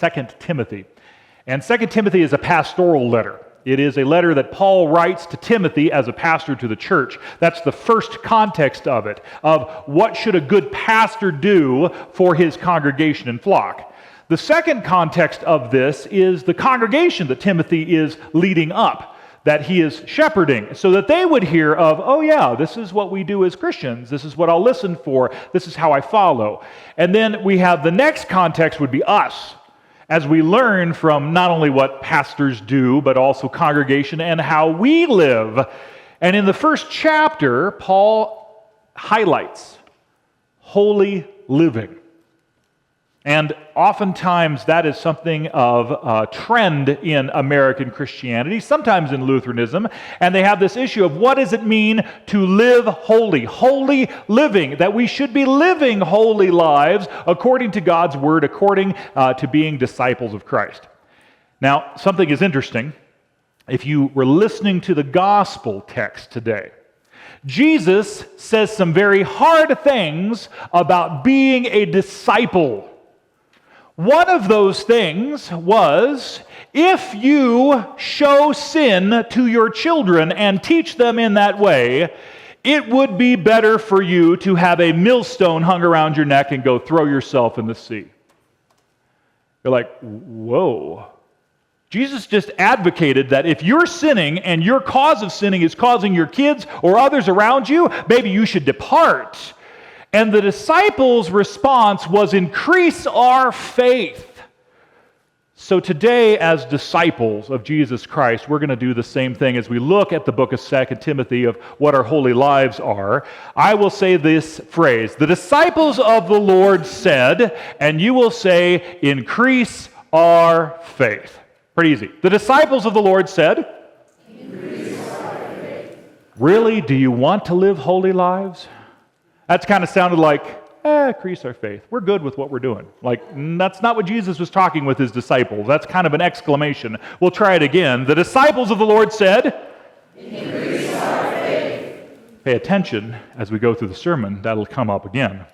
2 Timothy. And 2 Timothy is a pastoral letter. It is a letter that Paul writes to Timothy as a pastor to the church. That's the first context of it, of what should a good pastor do for his congregation and flock. The second context of this is the congregation that Timothy is leading up, that he is shepherding, so that they would hear of, oh yeah, this is what we do as Christians, this is what I'll listen for, this is how I follow. And then we have the next context would be us, as we learn from not only what pastors do, but also congregation and how we live. And in the first chapter, Paul highlights holy living. And oftentimes that is something of a trend in American Christianity, sometimes in Lutheranism, and they have this issue of what does it mean to live holy? Holy living, that we should be living holy lives according to God's word, according to being disciples of Christ. Now, something is interesting. If you were listening to the gospel text today, Jesus says some very hard things about being a disciple. One of those things was, if you show sin to your children and teach them in that way, it would be better for you to have a millstone hung around your neck and go throw yourself in the sea. You're like, whoa. Jesus just advocated that if you're sinning and your cause of sinning is causing your kids or others around you, maybe you should depart. And the disciples' response was, increase our faith. So today, as disciples of Jesus Christ, we're going to do the same thing as we look at the book of 2 Timothy of what our holy lives are. I will say this phrase, the disciples of the Lord said, and you will say, increase our faith. Pretty easy. The disciples of the Lord said, increase our faith. Really? Do you want to live holy lives? That's kind of sounded like, increase our faith. We're good with what we're doing. Like, that's not what Jesus was talking with his disciples. That's kind of an exclamation. We'll try it again. The disciples of the Lord said, increase our faith. Pay attention as we go through the sermon. That'll come up again.